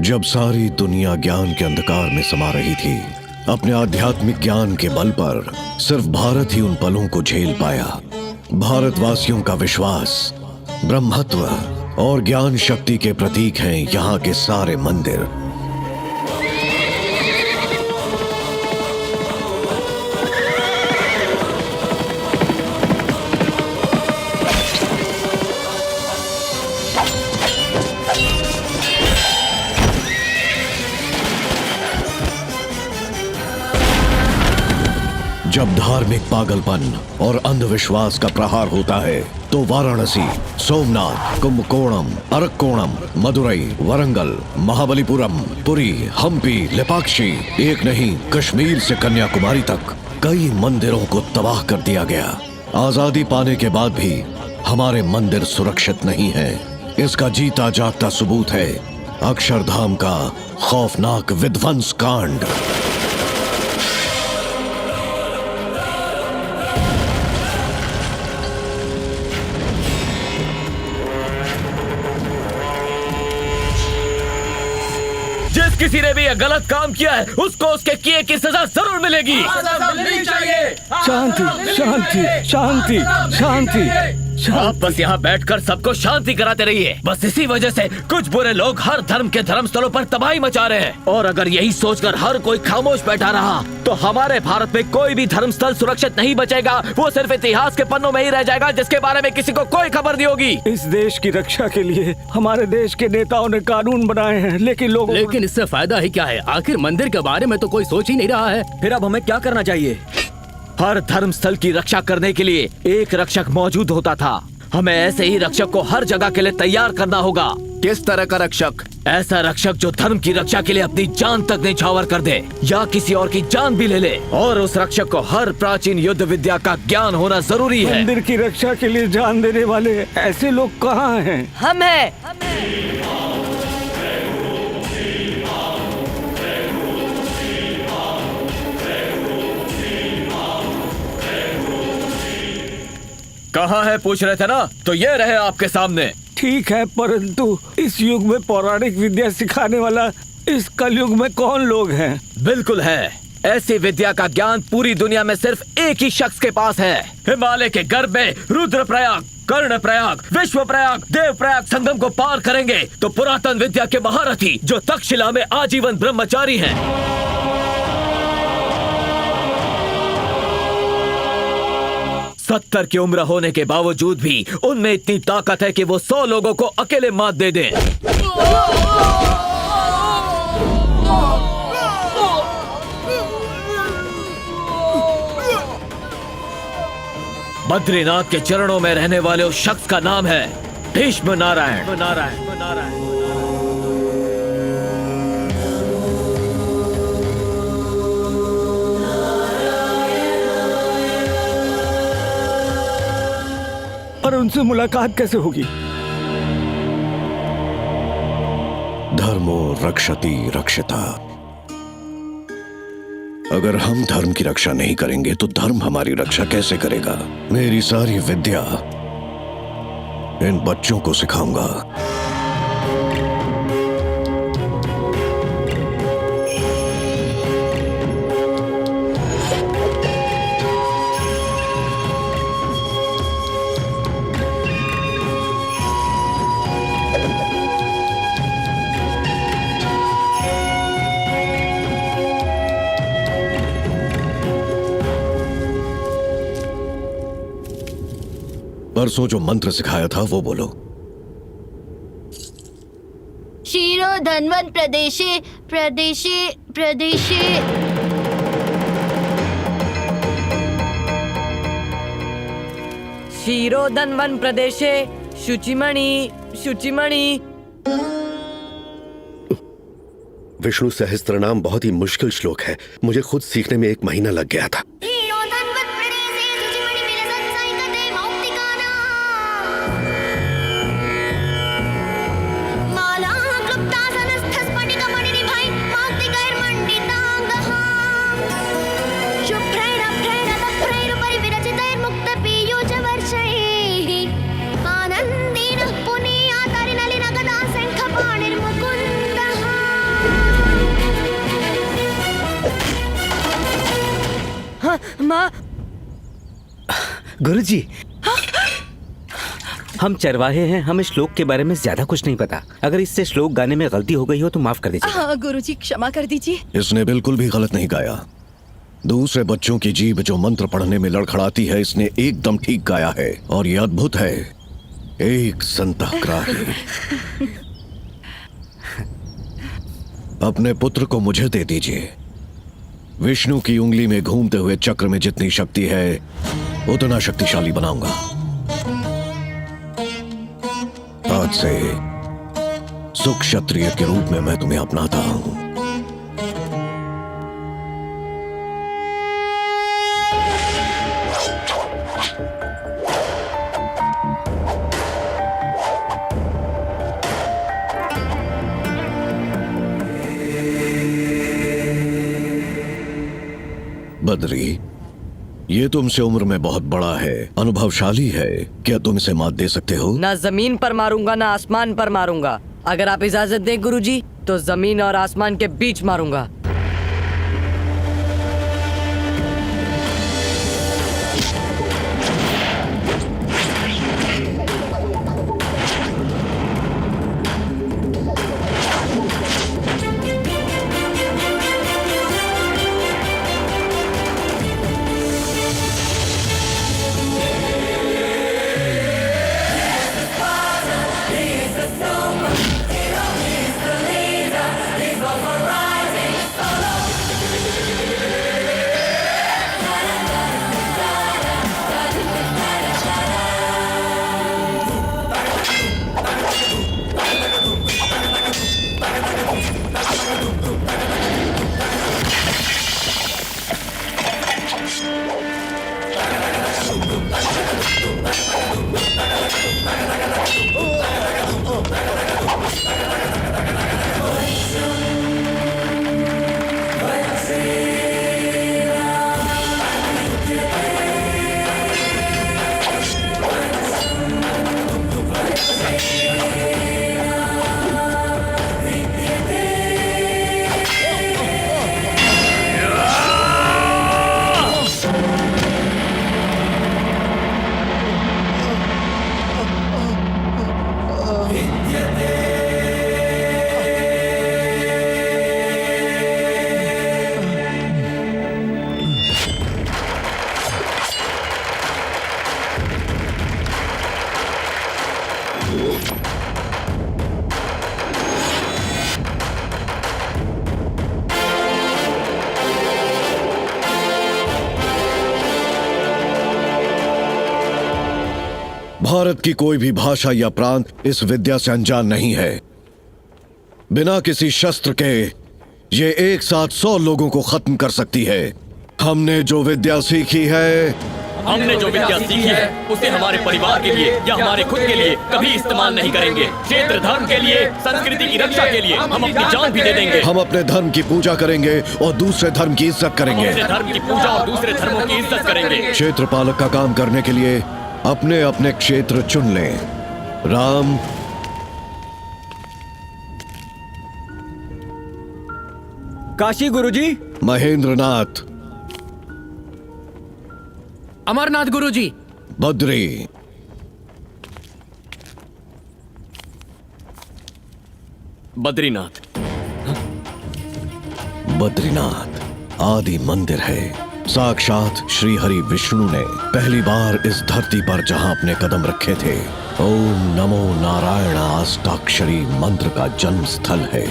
जब सारी दुनिया ज्ञान के अंधकार में समा रही थी, अपने आध्यात्मिक ज्ञान के बल पर सिर्फ भारत ही उन पलों को झेल पाया। भारतवासियों का विश्वास, ब्रह्मत्व और ज्ञान शक्ति के प्रतीक हैं यहाँ के सारे मंदिर। जब धार्मिक पागलपन और अंधविश्वास का प्रहार होता है तो वाराणसी, सोमनाथ, कुंभकोणम, अरक्कोणम, मदुरई, वरंगल, महाबलीपुरम, पुरी, हम्पी, लेपाक्षी, एक नहीं कश्मीर से कन्याकुमारी तक कई मंदिरों को तबाह कर दिया गया। आजादी पाने के बाद भी हमारे मंदिर सुरक्षित नहीं है। इसका जीता जागता सबूत है अक्षरधाम का खौफनाक विध्वंस कांड। किसी ने भी यह गलत काम किया है उसको उसके किए की सजा जरूर मिलेगी। शांति शांति शांति शांति। आप बस यहाँ बैठकर सबको शांति कराते रहिए। बस इसी वजह से कुछ बुरे लोग हर धर्म के धर्मस्थलों पर तबाही मचा रहे हैं। और अगर यही सोचकर हर कोई खामोश बैठा रहा तो हमारे भारत में कोई भी धर्मस्थल सुरक्षित नहीं बचेगा। वो सिर्फ इतिहास के पन्नों में ही रह जाएगा जिसके बारे में किसी को कोई खबर नहीं होगी। इस देश की रक्षा के लिए हमारे देश के नेताओं ने कानून बनाए हैं, लेकिन इससे फायदा ही क्या है? आखिर मंदिर के बारे में तो कोई सोच ही नहीं रहा है। फिर अब हमें क्या करना चाहिए? हर धर्मस्थल की रक्षा करने के लिए एक रक्षक मौजूद होता था। हमें ऐसे ही रक्षक को हर जगह के लिए तैयार करना होगा। किस तरह का रक्षक? ऐसा रक्षक जो धर्म की रक्षा के लिए अपनी जान तक न्यौछावर कर दे या किसी और की जान भी ले ले। और उस रक्षक को हर प्राचीन युद्ध विद्या का ज्ञान होना जरूरी है। मंदिर की रक्षा के लिए जान देने वाले ऐसे लोग कहाँ हैं? हम हैं। कहाँ है पूछ रहे थे ना, तो ये रहे आपके सामने। ठीक है, परंतु इस युग में पौराणिक विद्या सिखाने वाला इस कलयुग में कौन लोग हैं? बिल्कुल है। ऐसी विद्या का ज्ञान पूरी दुनिया में सिर्फ एक ही शख्स के पास है। हिमालय के गर्भ में रुद्रप्रयाग, कर्णप्रयाग, विश्वप्रयाग, देवप्रयाग संगम को पार करेंगे तो पुरातन विद्या के महारथी जो तक्षशिला में आजीवन ब्रह्मचारी हैं। 70 की उम्र होने के बावजूद भी उनमें इतनी ताकत है कि वो 100 लोगों को अकेले मात दे दें। बद्रीनाथ के चरणों में रहने वाले उस शख्स का नाम है भीष्म नारायण। और उनसे मुलाकात कैसे होगी? धर्मो रक्षति रक्षिता। अगर हम धर्म की रक्षा नहीं करेंगे तो धर्म हमारी रक्षा कैसे करेगा? मेरी सारी विद्या इन बच्चों को सिखाऊंगा। परसों जो मंत्र सिखाया था वो बोलो। क्षीरो धन्वन प्रदेशे प्रदेशे प्रदेशे। क्षीरो धन्वन प्रदेशे शुचिमणि शुचिमणि। विष्णु सहस्त्रनाम बहुत ही मुश्किल श्लोक है। मुझे खुद सीखने में 1 महीना लग गया था। माँ, गुरुजी, हम चरवाहे हैं, हमें श्लोक के बारे में ज्यादा कुछ नहीं पता। अगर इससे श्लोक गाने में गलती हो गई हो तो माफ कर दीजिए। हाँ गुरुजी, क्षमा कर दीजिए। इसने बिल्कुल भी गलत नहीं गाया। दूसरे बच्चों की जीभ जो मंत्र पढ़ने में लड़खड़ाती है, इसने एकदम ठीक गाया है और ये अद्भुत है। एक संतग्राही। अपने पुत्र को मुझे दे दीजिए। विष्णु की उंगली में घूमते हुए चक्र में जितनी शक्ति है उतना शक्तिशाली बनाऊंगा। आज से सुख क्षत्रिय के रूप में मैं तुम्हें अपनाता हूं। बद्री, ये तुमसे उम्र में बहुत बड़ा है, अनुभवशाली है। क्या तुम इसे मात दे सकते हो? ना जमीन पर मारूंगा ना आसमान पर मारूंगा। अगर आप इजाजत दें गुरुजी, तो जमीन और आसमान के बीच मारूंगा। भारत की कोई भी भाषा या प्रांत इस विद्या से अनजान नहीं है। बिना किसी शस्त्र के ये एक साथ 100 लोगों को खत्म कर सकती है। हमने जो विद्या सीखी है उसे हमारे परिवार के लिए या हमारे खुद के लिए कभी इस्तेमाल नहीं करेंगे। क्षेत्र धर्म के लिए, संस्कृति की रक्षा के लिए हम अपनी जान भी दे देंगे। हम अपने धर्म की पूजा करेंगे और दूसरे धर्म की इज्जत करेंगे। धर्म की पूजा और दूसरे धर्मों की इज्जत करेंगे। क्षेत्र पालक का काम करने के लिए अपने अपने क्षेत्र चुन लें। राम, काशी गुरुजी। महेंद्रनाथ, अमरनाथ गुरुजी। बद्री, बद्रीनाथ। बद्रीनाथ आदि मंदिर है। साक्षात श्री हरि विष्णु ने पहली बार इस धरती पर जहां अपने कदम रखे थे, ओम नमो नारायण अष्टाक्षरी मंत्र का जन्म स्थल है।